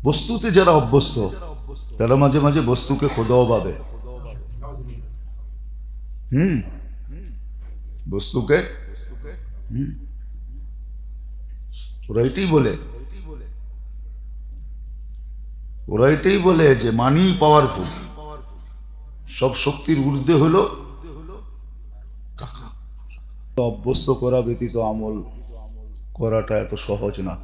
বস্তুতে যারা অভ্যস্ত তারা মাঝে মাঝে বস্তুকে খোদাও ভাবে। বস্তুকে ওরা এটাই বলে যে মানি পাওয়ারফুল, সব শক্তির ঊর্ধ্বে হলো টাকা। অভ্যস্ত করা ব্যতীত আমল করাটা এত সহজ না,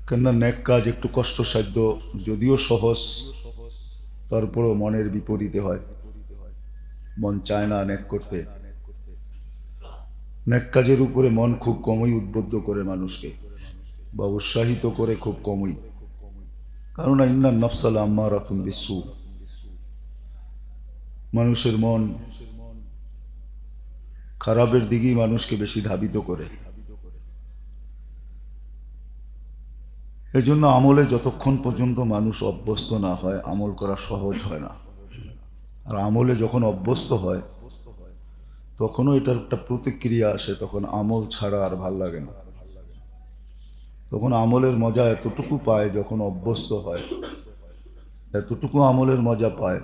কেননা নেক কাজ একটু কষ্টসাধ্য, যদিও সহজ তারপরও মনের বিপরীতে হয়, মন চায় না নেক করতে। নেক কাজের উপরে মন খুব কমই উদ্বুদ্ধ করে মানুষকে বা উৎসাহিত করে খুব কমই, কারণ ইন্নান নাফসা লাম্মারাতুন বিসসু, মানুষের মন খারাপের দিকেই মানুষকে বেশি ধাবিত করে। এজন্য আমলে যতক্ষণ পর্যন্ত মানুষ অভ্যস্ত না হয় আমল করা সহজ হয় না। আর আমলে যখন অভ্যস্ত হয় তখনও এটার একটা প্রতিক্রিয়া আসে, তখন আমল ছাড়া আর ভাল লাগে না। তখন আমলের মজা এতটুকু পায় যখন অভ্যস্ত হয়, এতটুকু আমলের মজা পায়,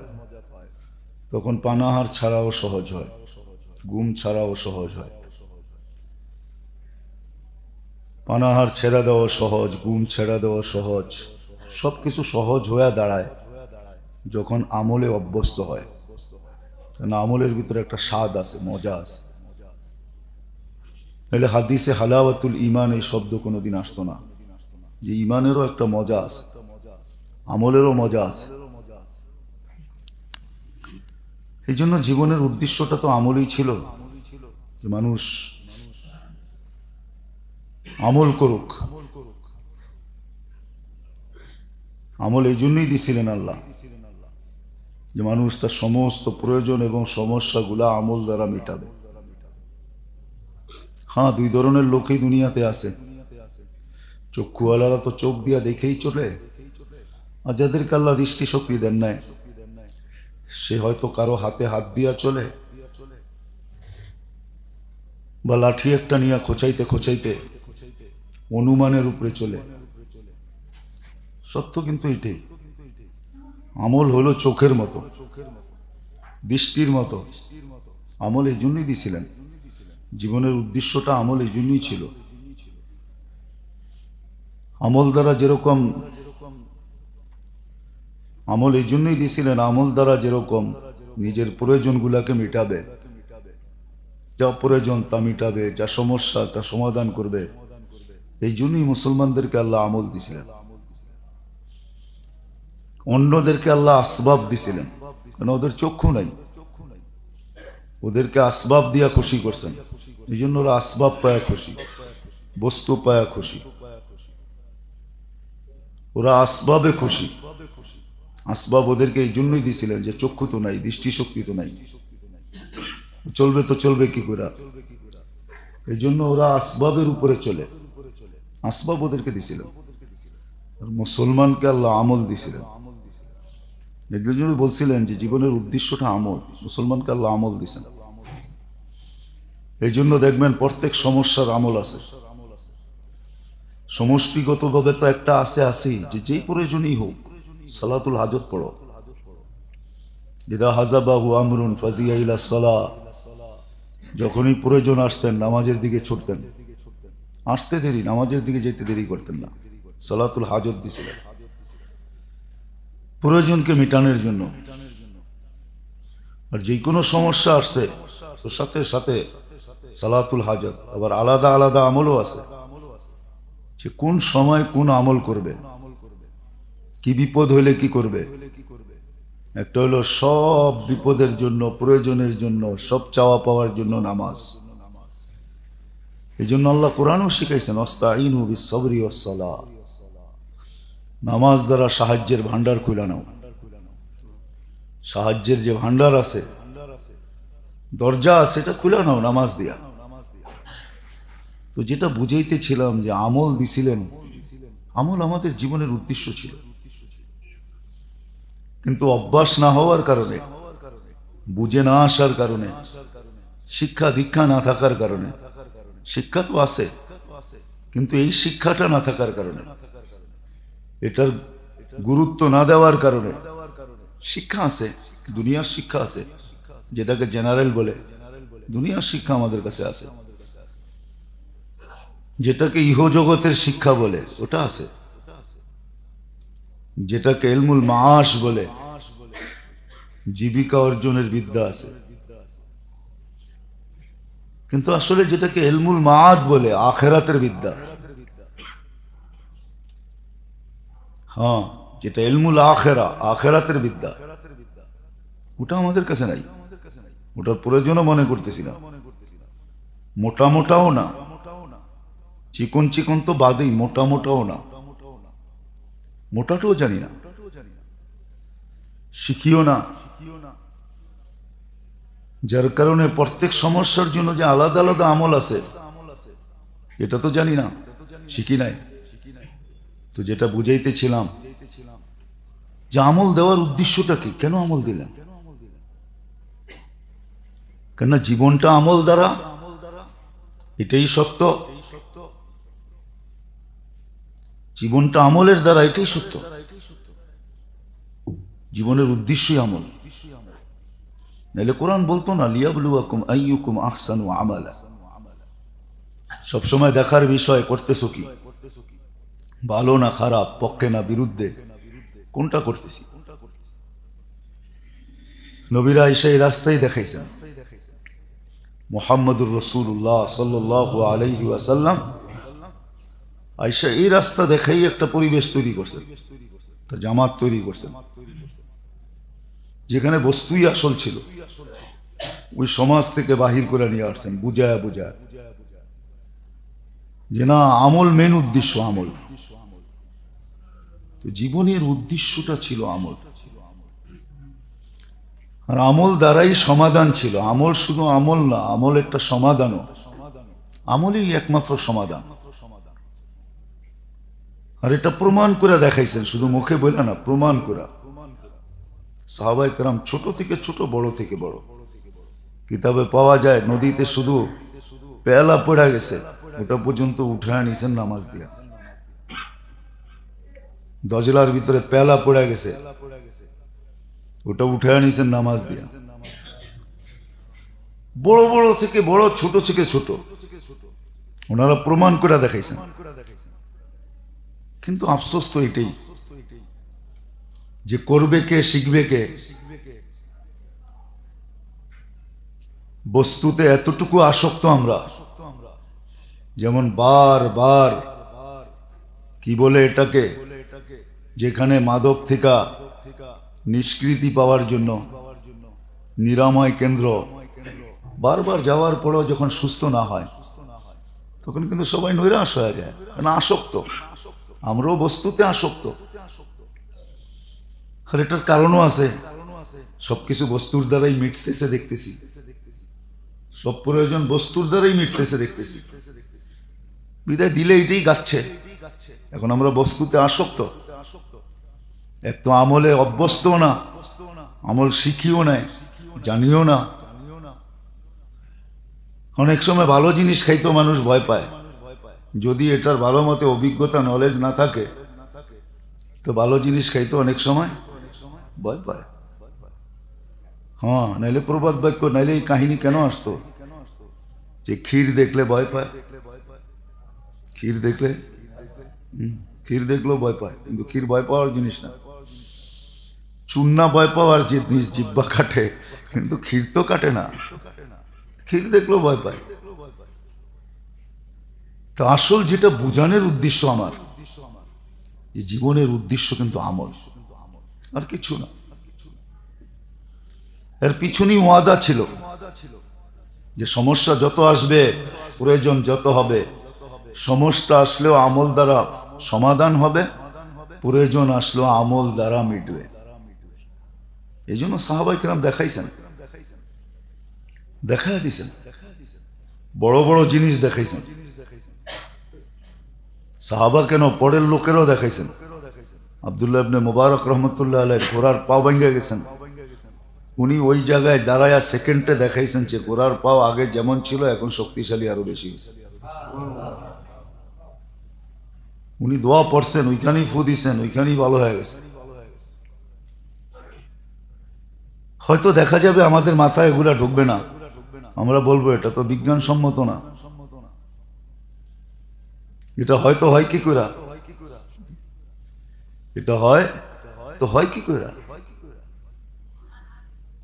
তখন পানাহার ছাড়াও সহজ হয়, ঘুম ছাড়াও সহজ হয়। পানাহার ছেড়ে দেওয়া সহজ, ঘুম ছেড়ে দেওয়া সহজ, সবকিছু সহজ হয়ে দাঁড়ায় যখন আমলে অভ্যস্ত হয়। কারণ আমলের ভিতরে একটা স্বাদ আছে, মজা আছে। নাহলে হাদিসে হালাওয়াতুল ঈমান এই শব্দ কোনোদিন আসতো না, যে ঈমানেরও একটা মজা আছে, আমলেরও মজা আছে। এই জন্য জীবনের উদ্দেশ্যটা তো আমলই ছিল, যে মানুষ আমল করুক। আমল এই জন্যই দিছিলেন আল্লাহ, যে মানুষ তার সমস্ত প্রয়োজন এবং সমস্যাগুলা আমল দ্বারা মেটাবে। হ্যাঁ, দুই ধরনের লোকই দুনিয়াতে আছে। চক্ষুওয়ালারা তো চোখ দিয়া দেখেই চলে, আর যাদেরকে আল্লাহ দৃষ্টিশক্তি দেন নাই, সে হয়তো কারো হাতে হাত দিয়া চলে, বা লাঠি একটা নিয়ে খোঁচাইতে খোঁচাইতে অনুমানের উপরে চলে। সত্য কিন্তু এটাই, আমল হলো চোখের মতো, দৃষ্টির মতো। আমল এই জন্যই দিছিলেন, জীবনের উদ্দেশ্যটা আমল এই জন্যই ছিল। আমল দ্বারা যেরকম, আমল এই জন্যই দিছিলেন, আমল দ্বারা যেরকম নিজের প্রয়োজনগুলাকে মেটাবে, যা প্রয়োজন তা মিটাবে, যা সমস্যা তা সমাধান করবে। এই জন্যই মুসলমানদেরকে আল্লাহ আমল দিছিলেন। অন্যদেরকে আল্লাহ আসবাব দিছিলেন, কারণ ওদের চক্ষু নাই, ওদেরকে আসবাব দিয়া খুশি করছেন। এই জন্য ওরা আসবাব পায়া খুশি, বস্তু পায়া খুশি, ওরা আসবাবে খুশি। আসবাব ওদেরকে এই জন্যই দিছিলেন যে চক্ষু তো নাই, দৃষ্টিশক্তি তো নাই, চলবে তো চলবে কি করে। এই জন্য ওরা আসবাবের উপরে চলে, আসবাব ওদেরকে দিছিলেন। আর মুসলমানকে আল্লাহ আমল দিছিলেন। এর জন্য বলছিলেন যে জীবনের উদ্দেশ্যটা আমল, মুসলমানকে আল্লাহ আমল দিছেন। এই জন্য দেখবেন প্রত্যেক সমস্যার আমল আছে। সমষ্টিগতভাবে তো একটা আছে যে যেই প্রয়োজনই হোক, সালাতুল হাজত পড়ো। ইদা হাজাবাহু আমরুন ফাজিয়া ইলা সালাহ, যখনই প্রয়োজন আসতেন নামাজের দিকে ছুটতেন, আসতে দেরি, নামাজের দিকে যেতে দেরি করতেন না। সালাতুল হাজত দিছিলেন প্রয়োজনকে মেটানোর জন্য। আর যে কোনো সমস্যা আসছে তো সাথে সাথে সালাতুল হাজত। আবার আলাদা আলাদা আমলও আছে, যে কোন সময় কোন আমল করবে, কি বিপদ হইলে কি করবে। একটা হলো সব বিপদের জন্য, প্রয়োজনের জন্য, সব চাওয়া পাওয়ার জন্য নামাজ। এই জন্য আল্লাহ কোরআনও শিখাইছেন, আস্তাঈনু বিস-সাবরি ওয়াস-সালাহ, নামাজ দ্বারা সাহায্যের ভান্ডার খুলে নাও। সাহায্যের যে ভান্ডার আছে, দরজা আছে, এটা খুলে নাও নামাজ দিয়া। তো যেটা বুঝাইতেছিলাম যে আমল দিছিলেন, আমল আমাদের জীবনের উদ্দেশ্য ছিল, কিন্তু অভ্যাস না হওয়ার কারণে, বুঝে না আসার কারণে, শিক্ষা দীক্ষা না থাকার কারণে, শিক্ষা তো আছে কিন্তু এই শিক্ষাটা না থাকার কারণে এটার গুরুত্ব না দেওয়ার কারণে শিক্ষা আছে, দুনিয়ার শিক্ষা আছে, যেটাকে জেনারেল বলে, দুনিয়ার শিক্ষা আমাদের কাছে আছে। যেটাকে ইহজগতের শিক্ষা বলে ওটা আছে, যেটাকে ইলমুল মাআশ বলে, জীবিকা অর্জনের বিদ্যা আছে। কিন্তু আসলে যেটাকে ইলমুল মাআদ বলে, আখিরাতের বিদ্যা, হ্যাঁ, যেটা ইলমুল আখিরা, আখিরাতের বিদ্যা, ওটা আমাদের কাছে নাই। ওটার প্রয়োজনও মনে করতেছি না। মোটা মোটাও না, চিকন চিকন তো বাদেই, মোটা মোটাও না, মোটাটাও জানি না, শিখিও না। যার কারণে প্রত্যেক সমস্যার জন্য যে আলাদা আলাদা আমল আছে এটা তো জানি না, শিখি নাই। তো যেটা বুঝাইতেছিলাম যে আমল দেওয়ার উদ্দেশ্যটা কি, কেন আমল দিলেন? কেন জীবনটা আমল দ্বারা, এটাই সত্য, জীবনটা আমলের দ্বারা, এটাই সত্য। জীবনের উদ্দেশ্যই আমল, নাহলে কোরআন বলতো না লিয়াবলুয়াকুম আইয়ুকুম আহসানু আমালা। সবসময় দেখার বিষয় করতেছো কি, ভালো না খারাপ, পক্ষে না বিরুদ্ধে, কোনটা করতেছি। নবীরা এসে এই রাস্তায় দেখাইছেন। মুহাম্মদুর রাসূলুল্লাহ সাল্লাল্লাহু আলাইহি ওয়াসাল্লাম আয়েশা এই রাস্তা দেখাই একটা পরিবেশ তৈরি করছেন, একটা জামাত তৈরি করছেন, যেখানে বস্তুই আসল ছিল। ওই সমাজ থেকে বাহির করে নিয়ে আসছেন বুঝায় বুঝায়, যে না, আমল মেন উদ্দেশ্য, আমল। তো জীবনের উদ্দেশ্যটা ছিল আমল, আর আমল দ্বারাই সমাধান ছিল। আমল শুধু আমল না, আমল একটা সমাধানও, আমলই একমাত্র সমাধান। আর এটা প্রমাণ করে দেখাইছেন, শুধু মুখে বলে না, প্রমাণ করে। সাহাবায়ে কেরাম ছোট থেকে ছোট, বড় থেকে বড়, কিতাবে পাওয়া যায় নদীতে শুধু পেয়ালা পড়া গেছে, ওটা পর্যন্ত উঠায় নিছেন নামাজ দিয়া। দজলার ভিতরে পেয়ালা পড়া গেছে, ওটা উঠায় নিছেন নামাজ দিয়া। বড় বড় থেকে বড়, ছোট থেকে ছোট, ওনারা প্রমাণ করে দেখাইছেন। কিন্তু আফসোস তো এটাই যে করবে কে, শিখবে কে। বস্তুতে এতটুকু আসক্ত আমরা, যেমন বার কি বলে এটাকে, যেখানে মাদক থেকে নিষ্কৃতি পাওয়ার জন্য নিরাময় কেন্দ্র, বারবার যাওয়ার পরও যখন সুস্থ না হয় তখন কিন্তু সবাই নৈরাশ হয়ে যায়, কারণ আসক্ত। আমরাও বস্তুতে আসক্ত, আর এটার কারণও আছে। সবকিছু বস্তুর দ্বারাই মিটতেছে দেখতেছি, সব প্রয়োজন বস্তুর দ্বারাই মিটতেছে দেখতেছি, বিদায় দিলে এটাই গাচ্ছে। এখন আমরা বস্তুতে আসক্ত, এক তো আমলে অভ্যস্ত না, আমল শিখিও নাই, জানিও না। অনেক সময় ভালো জিনিস খাইতেও মানুষ ভয় পায়, যদি এটার ভালো মতো অভিজ্ঞতা, নলেজ না থাকে, তো ভালো জিনিস খাইতে অনেক সময় ভয় পায়। হ্যাঁ, নাইলে প্রবাদ বাক্য, নাইলে এই কাহিনী কেন আসতো যে ক্ষীর দেখলে ভয় পায়, ক্ষীর দেখলেও ভয় পায়, কিন্তু ক্ষীর ভয় পাওয়ার জিনিস না। চুন্না ভয় পাওয়ার জিনিস, জিব্বা কাটে, কিন্তু ক্ষীর তো কাটে না। ক্ষীর দেখলেও ভয় পায়। তো আসল যেটা বোঝানোর উদ্দেশ্য আমার, এই জীবনের উদ্দেশ্য কিন্তু আমল, আর কিছু না। এর পিছনেই ওয়াদা ছিল যে সমস্যা যত আসবে, প্রয়োজন যত হবে, সমস্যা আসলেও আমল দ্বারা সমাধান হবে, প্রয়োজন আসলেও আমল দ্বারা মিটবে। এই জন্য সাহাবায়ে কেরাম দেখাইছেন, দেখাই দিয়েছেন, বড় বড় জিনিস দেখাইছেন। সাহাবা কেন, পরের লোকেরও দেখাইছেন। আব্দুল্লাহ ইবনে মুবারক রহমতুল্লাহ আলাইহি ঘোড়ার পা ভেঙে গেছেন, উনি ওই জায়গায় দাঁড়ায়া সেকেন্ডে দেখাইছেন যে ঘোড়ার পাও আগে যেমন ছিল এখন শক্তিশালী আরো বেশি হয়েছে। উনি দোয়া পড়ছেন, ওইখানেই ফু দিছেন, ওইখানেই ভালো হয়ে গেছে। হয়তো দেখা যাবে আমাদের মাথায় এগুলা ঢুকবে না, আমরা বলবো এটা তো বিজ্ঞানসম্মত না, এটা হয়তো হয় কি করে, এটা হয় তো হয় কি করে।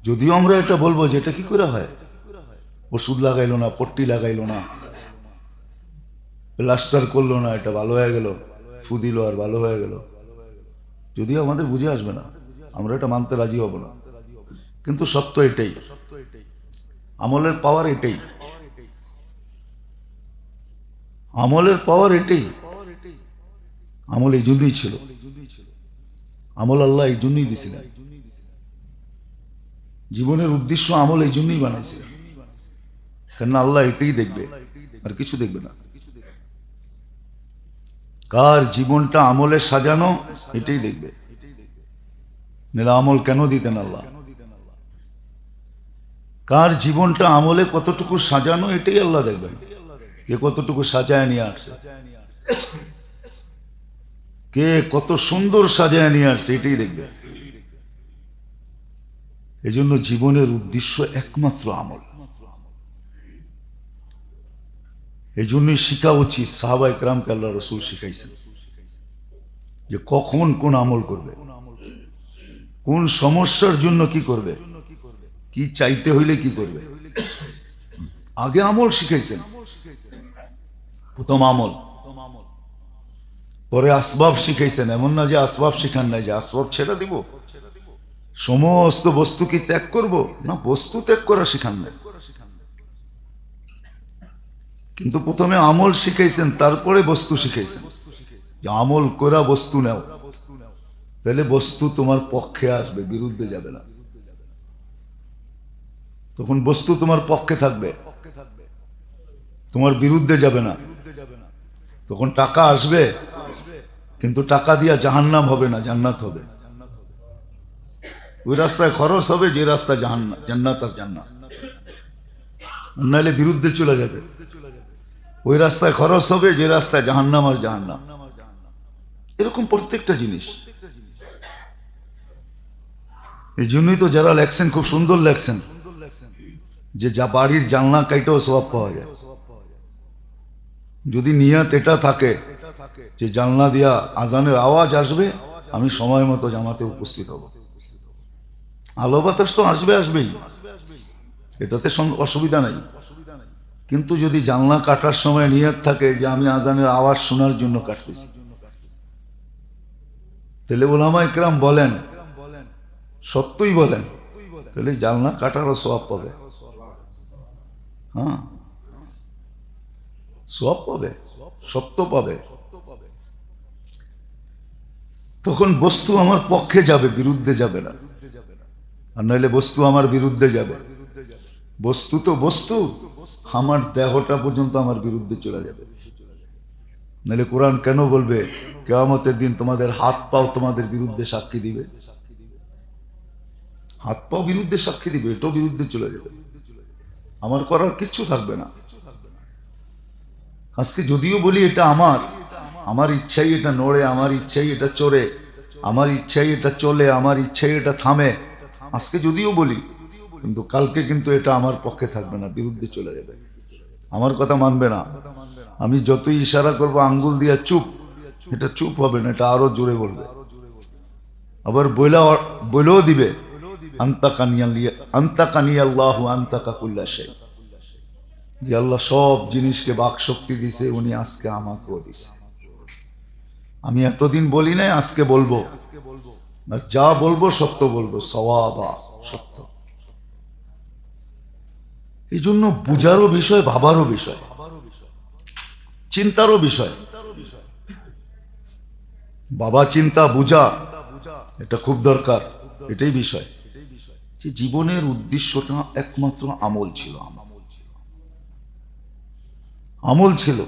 যদিও আমরা এটা বলবো যে এটা কি করে হয়, ওষুধ লাগাইলো না, পট্টি লাগাইলো না, প্লাস্টার করলো না, এটা ভালো হয়ে গেল, ফু দিল আর ভালো হয়ে গেল। যদিও আমাদের বুঝে আসবে না, আমরা এটা মানতে রাজি হব না, কিন্তু সত্য এটাই, আমলের পাওয়ার এটাই, আমলের পাওয়ার এটাই। আমল এই জন্যই ছিল, আমল আল্লাহ এই জন্যই দিয়েছিলেন, জীবনের উদ্দেশ্য আমল এই জন্যই বানাইছিলেন, কেন আল্লাহ এটাই দেখবে, আর কিছু দেখবে না। কার জীবনটা আমলে সাজানো এটাই দেখবে, নাহলে আমল কেন দিতেন আল্লাহ। কার জীবনটা আমলে কতটুকু সাজানো এটাই আল্লাহ দেখবেন, কে কতটুকু সাজায় নিয়ে আসছে, কে কত সুন্দর সাজায় নিয়ে আসছে এটাই দেখবে। এই জন্য জীবনের উদ্দেশ্য একমাত্র আমল। এই জন্যই শিখা উচিত, সাহাবায়ে কেরামকে আল্লাহ রাসূল শিখাইছেন যে কখন কোন আমল করবে, কোন সমস্যার জন্য কি করবে, কি চাইতে হইলে কি করবে, আগে আমল শিখাইছেন। প্রথম আমল, পরে আসবাব শিখাইছেন। এমন না যে আসবাব শিখান নাই, যে আসবাব ছেড়ে দিব, সমস্ত বস্তু কি ত্যাগ করব, না, বস্তু ত্যাগ করা শিখান নাই, কিন্তু প্রথমে আমল শিখাইছেন, তারপরে বস্তু শিখাইছেন, যে আমল করা বস্তু নাও, তাহলে বস্তু তোমার পক্ষে আসবে, বিরুদ্ধে যাবে না, তখন বস্তু তোমার পক্ষে থাকবে, তোমার বিরুদ্ধে যাবে না। তখন টাকা আসবে, কিন্তু টাকা দিয়া জাহান্নাম হবে না, জান্নাত হবে। ওই রাস্তায় খরচ হবে যে রাস্তা জান্নাত আর জান্নাত, নাহলে বিরুদ্ধে চলে যাবে। ওই রাস্তায় খরচ হবে যে রাস্তায় জাহান্নাম আর জাহান্নাম। এরকম প্রত্যেকটা জিনিস। এই জন্যই তো যারা লেখছেন খুব সুন্দর লেখছেন যে যা বাড়ির জানলা কাইটাও সওয়াব পাওয়া যায়, যদি নিয়ত এটা থাকে যে জানলা দিয়া আজানের আওয়াজ আসবে, আমি সময় মতো জামাতে উপস্থিত হব। আলো বাতাস তো আসবেই, এটাতে অসুবিধা নাই, কিন্তু যদি জানলা কাটার সময় নিয়ত থাকে যে আমি আজানের আওয়াজ শোনার জন্য কাটতেছি, তাহলে উলামা ইকরাম বলেন, সত্যই বলেন, তাহলে জানলা কাটারও সওয়াব পাবে। হ্যাঁ, সওয়াব পাবে, সত্য পাবে। তখন বস্তু আমার পক্ষে যাবে, বিরুদ্ধে যাবে না, আর নইলে বস্তু আমার বিরুদ্ধে যাবে। বস্তু তো বস্তু, আমার দেহটা পর্যন্ত আমার বিরুদ্ধে চলে যাবে। নইলে কোরআন কেন বলবে কিয়ামতের দিন তোমাদের হাত পাও তোমাদের বিরুদ্ধে সাক্ষী দিবে? হাত পাও বিরুদ্ধে সাক্ষী দিবে, এটাও বিরুদ্ধে চলে যাবে, আমার করার কিচ্ছু থাকবে না। আজকে যদিও বলি এটা আমার ইচ্ছাই এটা নড়ে, আমার ইচ্ছাই এটা চড়ে, আমার ইচ্ছাই এটা চলে, আমার ইচ্ছাই এটা থামে, আজকে যদিও বলি, কিন্তু কালকে কিন্তু এটা আমার পক্ষে থাকবে না, বিরুদ্ধে চলে যাবে, আমার কথা মানবে না। আমি যতই ইশারা করবো আঙ্গুল দিয়া চুপ, এটা চুপ হবে না, এটা আরো জোরে বলবে, আবার বইলেও দিবে আনতাকানি আল্লাহু আনতাকা কুল্লা শাই, যে আল্লাহ সব জিনিসকে বাক শক্তি দিছে, উনি আজকে আমাকেও দিছে। আমি এতদিন বলি নাই, আজকে বলবো, আর যা বলবো সত্য বলবো, সওয়াবা সত্য। এই জন্য বুঝারও বিষয়, ভাবারও বিষয়, চিন্তারও বিষয়। বাবা চিন্তা বুঝা এটা খুব দরকার, এটাই বিষয়। যে জীবনের উদ্দেশ্যটা একমাত্র আমল ছিল, আমল ছিল,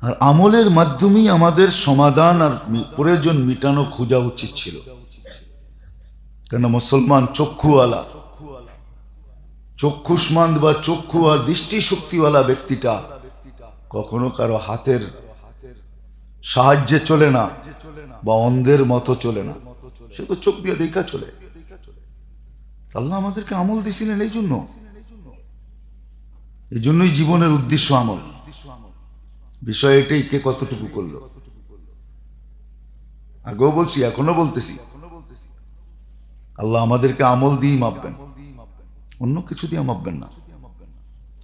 আর আমলের মাধ্যমেই আমাদের সমাধান আর প্রয়োজন মিটানো খোঁজা উচিত ছিল। কেন মুসলমান চক্ষুওয়ালা, চক্ষুষ্মান্দ বা চক্ষু আর দৃষ্টি শক্তিওয়ালা ব্যক্তিটা কখনো কারো হাতের সাহায্যে চলে না, বা অন্ধের মতো চলে না, সে তো চোখ দিয়ে দেখা চলে। আল্লাহ আমাদেরকে আমল দিছিলেন এই জন্যই জীবনের উদ্দেশ্য আমল। বিষয় এটাই, কে কতটুকু করলো। আগেও বলছি, এখনো বলতেছি, আল্লাহ আমাদেরকে আমল দিয়ে মাপবেন, অন্য কিছু দিয়ে মাপবেন না।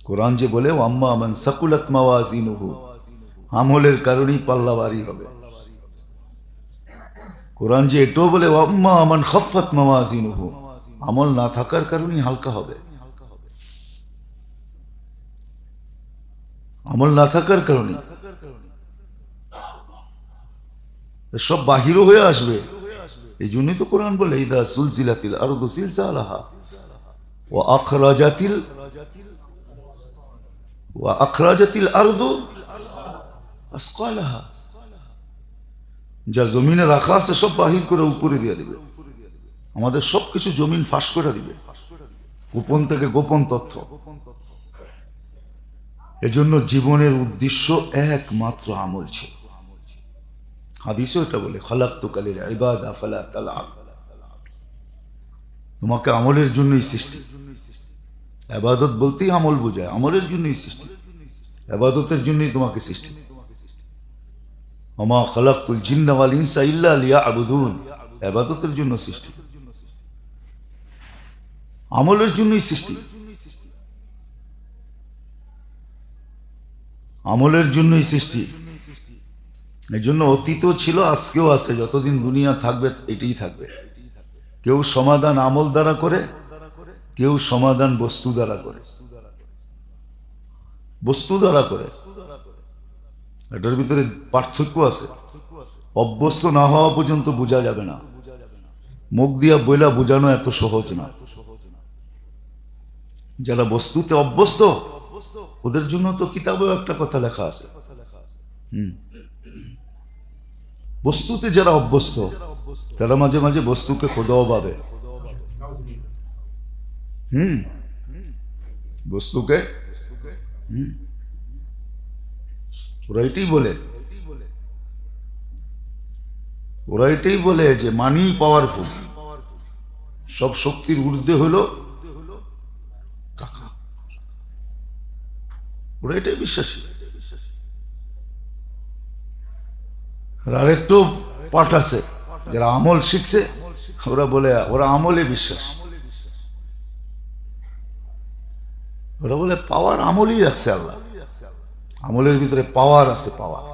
কোরআন যে বলে আম্মা মান সাকুলাত মাওয়াজিনুহু, আমলের কারণেই পাল্লা ভারী হবে। কোরআন যে এটাও বলে আম্মা মান খাফফাত মাওয়াজিনুহু, আমল না থাকার কারণেই হালকা হবে। আমল না থাকার কারণে সব বাহিরও হয়ে আসবে। এই জন্যই তো কোরআন বলে ইদা সুলজিলাতিল আরদু জিলজালাহা ওয়া আখরাজাতিল আরদু আসকালাহা, যা জমিনে রাখা আছে সব বাহির করে উপরে দিয়ে দিবে। আমাদের সবকিছু জমিন ফাঁস করে দিবে, গোপন থেকে গোপন তথ্য। এজন্য জীবনের উদ্দেশ্য একমাত্র আমল ছিল। হাদিসও এটা বলে খালাকতুকা লিল ইবাদা ফালা তালআব, তোমাকে আমলের জন্যই সৃষ্টি। ইবাদত বলতেই আমল বোঝায়, আমলের জন্যই সৃষ্টি, ইবাদতের জন্যই তোমাকে সৃষ্টি। ওমা খালাকতুল জিন্না ওয়াল ইনসা ইল্লা লিয়াবুদুন, ইবাদতের জন্য সৃষ্টি, আমলের জন্যই সৃষ্টি, আমলের জন্যই সৃষ্টি। এই জন্য অতীতও ছিল, আজকেও আছে, যতদিন দুনিয়া থাকবে এটাই থাকবে। কেউ সমাধান আমল দ্বারা করে, কেউ সমাধান বস্তু দ্বারা করে। বস্তু দ্বারা করে, এটার ভিতরে পার্থক্য আছে। অভ্যস্ত না হওয়া পর্যন্ত বোঝা যাবে না, মুখ দিয়া বইলা বোঝানো এত সহজ না। যারা বস্তুতে অভ্যস্ত ওদের জন্য তো কিতাবেও একটা কথা লেখা আছে। বস্তুতে যারা অভ্যস্ত তারা মাঝে মাঝে বস্তুকে খোদাও ভাবে। বস্তুকে ওরা এটাই বলে যে মানি পাওয়ারফুল, সব শক্তির ঊর্ধ্বে হলো টাকা। ওরা এটাই বিশ্বাসী। আরেকটু পাঠ আছে, যারা আমল শিখছে ওরা বলে ওরা আমলে বিশ্বাস। ওরা বলে পাওয়ার আমলই রাখছে আল্লাহ, আমলের ভিতরে পাওয়ার আছে, পাওয়ার,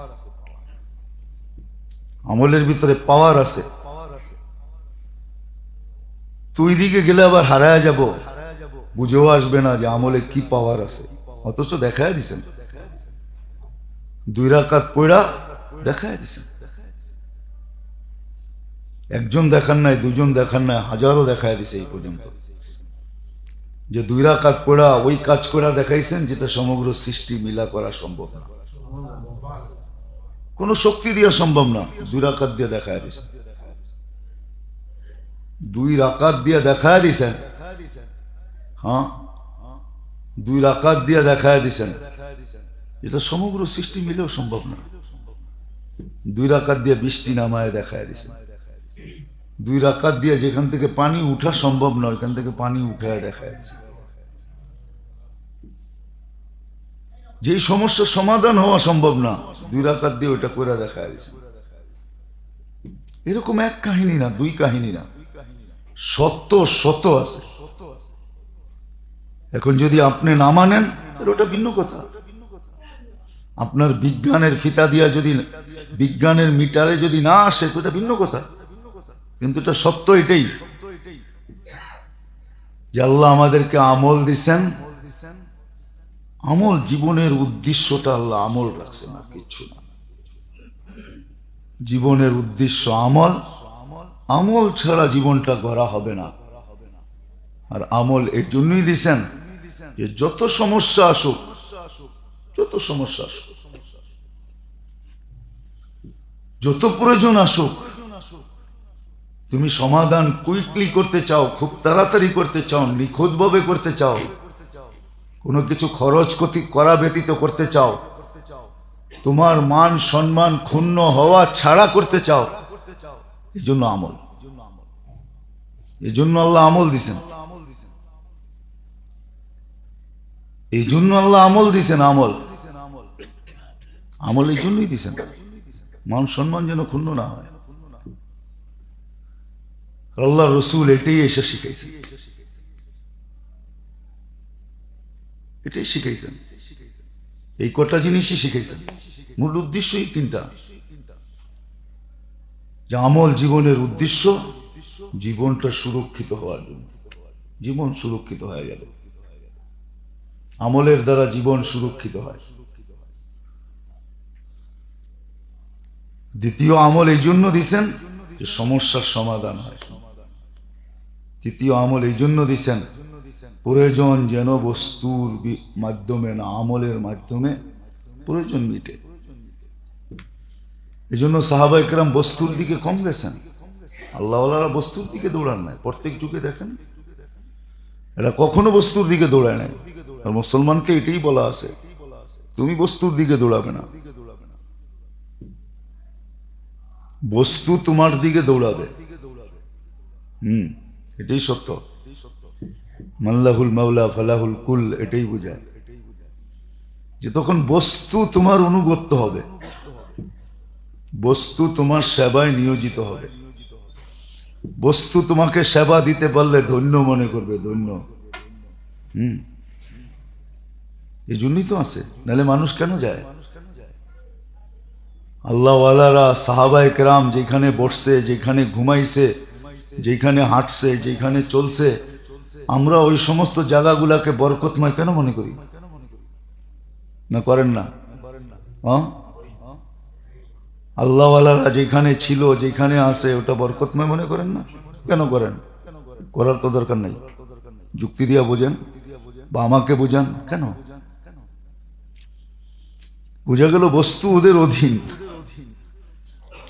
আমলের ভিতরে পাওয়ার আছে। তুই দিকে গেলে আবার হারায় যাব, বুঝেও আসবে না যে আমলে কি পাওয়ার আছে। অথচ দেখায় দিছেন, 2 রাকাত পড়া দেখায় দিছেন। একজন দেখান নাই, 2 জন দেখান নাই, হাজারো দেখায় দিছে এই পর্যন্ত, যে 2 রাকাত পড়া ওই কাজ করা দেখাইছেন যেটা সমগ্র সৃষ্টি মিলা করা সম্ভব না, কোন শক্তি দিয়ে সম্ভব না। 2 রাকাত দিয়ে দেখায় দিছেন, 2 রাকাত দিয়ে দেখায় দিছেন। হ্যাঁ, 2 রাকাত দিয়ে দেখায় দিছেন, এটা সমগ্র সৃষ্টি মিলেও সম্ভব না। 2 রাকাত দিয়ে বৃষ্টি নামায় দেখায় দিছেন, 2 রাকাত দিয়ে যেখান থেকে পানি উঠা সম্ভব নয় ওইখান থেকে পানি উঠায় দেখায় দিছে। যেই সমস্যার সমাধান হওয়া সম্ভব না 2 রাকাত দিয়ে ওইটা করে দেখায় দিছে। এরকম এক কাহিনী না, 2 কাহিনী না, শত শত আছে। এখন যদি আপনি না মানেন তাহলে ওটা ভিন্ন কথা। আপনার বিজ্ঞানের ফিতা দিয়া যদি, বিজ্ঞানের মিটারে যদি না আসে তো এটা ভিন্ন কথা, কিন্তু এটা সত্য এটাই যে আল্লাহ আমাদেরকে আমল দিছেন। আমল জীবনের উদ্দেশ্যটা আল্লাহ আমল রাখছে না, কিচ্ছু না। জীবনের উদ্দেশ্য আমল, আমল ছাড়া জীবনটা গড়া হবে না। আর আমল এর জন্যই দিছেন যে যত সমস্যা আসুক, যত সমস্যা আসুক, যত প্রয়োজন আসুক, তুমি সমাধান কুইকলি করতে চাও, খুব তাড়াতাড়ি করতে চাও, নিখুঁতভাবে করতে চাও, কোনো কিছু খরচ করা ব্যতীত করতে চাও, তোমার মান সম্মান ক্ষুণ্ণ হওয়া ছাড়া করতে চাও, এই জন্য আমল, এই জন্য আল্লাহ আমল দিছেন, এই জন্য আল্লাহ আমল দিছেন। আমল আমল এই জন্যই দিছেন, মান সম্মান যেন ক্ষুণ্ণ না হয়। আল্লাহ রসুল এটাই এসে শিখাইছেন, এটাই শিখাইছেন, এই কটা জিনিসই শিখাইছেন। মূল উদ্দেশ্যই তিনটা, যে আমল জীবনের উদ্দেশ্য, জীবনটা সুরক্ষিত হওয়ার জন্য। জীবন সুরক্ষিত হয়ে গেল, আমলের দ্বারা জীবন সুরক্ষিত হয়। দ্বিতীয় আমল এই জন্য দিছেন যে সমস্যার সমাধান হয়। তৃতীয় আমল এই জন্য দিছেন প্রয়োজন যেন বস্তুর মাধ্যমে না, আমলের মাধ্যমে প্রয়োজন মিটে। এই জন্য সাহাবায়ে কেরাম বস্তুর দিকে কম গেছেন, আল্লাহওয়ালারা বস্তুর দিকে দৌড়ান নাই। প্রত্যেক যুগে দেখেন এরা কখনো বস্তুর দিকে দৌড়ায় নাই। আর মুসলমানকে এটাই বলা আছে, তুমি বস্তুর দিকে দৌড়াবে না, বস্তু তোমার দিকে দৌড়াবে। এটাই সত্য। মাল্লাহুল মাওলা ফালাহুল কুল, এটাই বোঝায় যে তখন বস্তু তোমার অনুগত্য হবে, বস্তু তোমার সেবায় নিয়োজিত হবে, বস্তু তোমাকে সেবা দিতে পারলে ধন্য মনে করবে, ধন্য। এই জন্যই তো আছে, নাহলে মানুষ কেন যায়? আল্লাহওয়ালারা সাহাবায়ে কেরাম যেখানে বসছে, যেখানে ঘুমাইছে, যেখানে হাঁটছে, যেখানে চলছে, আমরা ওই সমস্ত জায়গাগুলাকে বরকতময় কেন মনে করি না? করেন না? আল্লাহওয়ালারা যেখানে ছিল, যেখানে আছে, ওটা বরকতময় মনে করেন না? কেন করেন? করার তো দরকার নাই। যুক্তি দিয়া বোঝেন বা আমাকে বোঝান, কেন? বোঝা গেল বস্তু ওদের অধীন,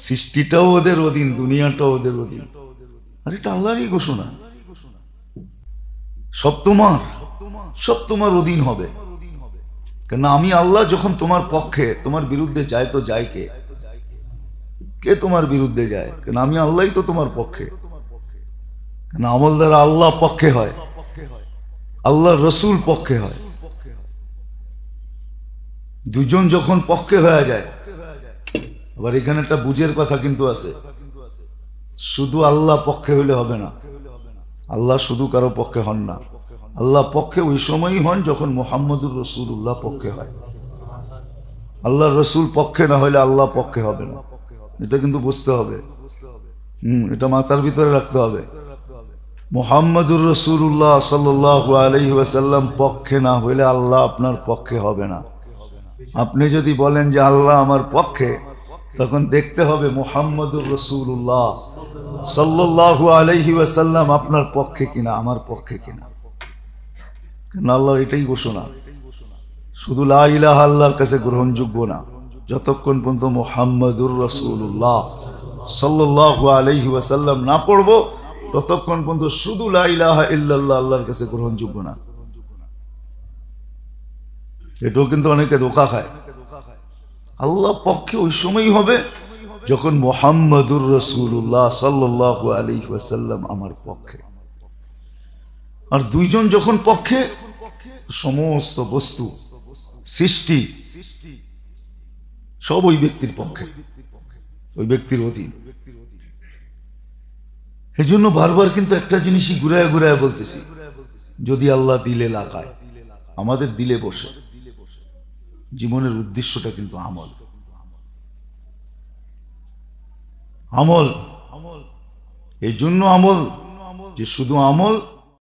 সৃষ্টিটাও ওদের অধীন, দুনিয়াটাও ওদের অধীন। আর এটা আল্লাহরই ঘোষণা, সব তোমার, সব তোমার অধীন হবে। কেন আমি আল্লাহ যখন তোমার পক্ষে, তোমার বিরুদ্ধে যায় তো যায় কে? কে তোমার বিরুদ্ধে যায়? কেন আমি আল্লাহই তো তোমার পক্ষে। কেন আমল দ্বারা আল্লাহ পক্ষে হয়, আল্লাহ রসুল পক্ষে হয়। দুজন যখন পক্ষে হয়ে যায়, আবার এখানে একটা বুঝের কথা কিন্তু আছে, শুধু আল্লাহ পক্ষে হইলে হবে না। আল্লাহ শুধু কারো পক্ষে হন না, আল্লাহ পক্ষে ওই সময়ই হন যখন মুহাম্মদুর রাসূলুল্লাহ পক্ষে হয়। আল্লাহ রসুল পক্ষে না হইলে আল্লাহ পক্ষে হবে না, এটা কিন্তু বুঝতে হবে। এটা মাথার ভিতরে রাখতে হবে। মুহাম্মদুর রাসূলুল্লাহ সাল্লাল্লাহু আলাইহি ওয়াসাল্লাম পক্ষে না হইলে আল্লাহ আপনার পক্ষে হবে না। আপনি যদি বলেন যে আল্লাহ আমার পক্ষে, তখন দেখতে হবে মুহাম্মদুর রাসূলুল্লাহ সাল্লাল্লাহু আলাইহি ওয়াসাল্লাম আপনার পক্ষে কিনা, আমার পক্ষে কিনা। কারণ আল্লাহর এটাই ঘোষণা, শুধু লা ইলাহা আল্লাহর কাছে গ্রহণযোগ্য না যতক্ষণ পর্যন্ত মুহাম্মদুর রাসূলুল্লাহ সাল্লাল্লাহু আলাইহি ওয়াসাল্লাম না পড়বো, ততক্ষণ পর্যন্ত শুধু লা ইলাহা ইল্লাল্লাহ আল্লাহর কাছে গ্রহণযোগ্য না। এটাও কিন্তু অনেকে ধোঁকা খায়। আল্লাহ পক্ষে ওই সময়ই হবে যখন মুহাম্মদুর রাসূলুল্লাহ সাল্লাল্লাহু আলাইহি ওয়াসাল্লাম আমার পক্ষে। আর দুইজন যখন পক্ষে, সমস্ত বস্তু সৃষ্টি সব ওই ব্যক্তির পক্ষে, ওই ব্যক্তির অধীন। এই জন্য বারবার কিন্তু একটা জিনিসই ঘুরায় ঘুরায় বলতেছি, যদি আল্লাহ দিলে লাগায়, আমাদের দিলে বসে। জীবনের উদ্দেশ্যটা কিন্তু আমল, আমল। এই জন্য আমল যে শুধু আমল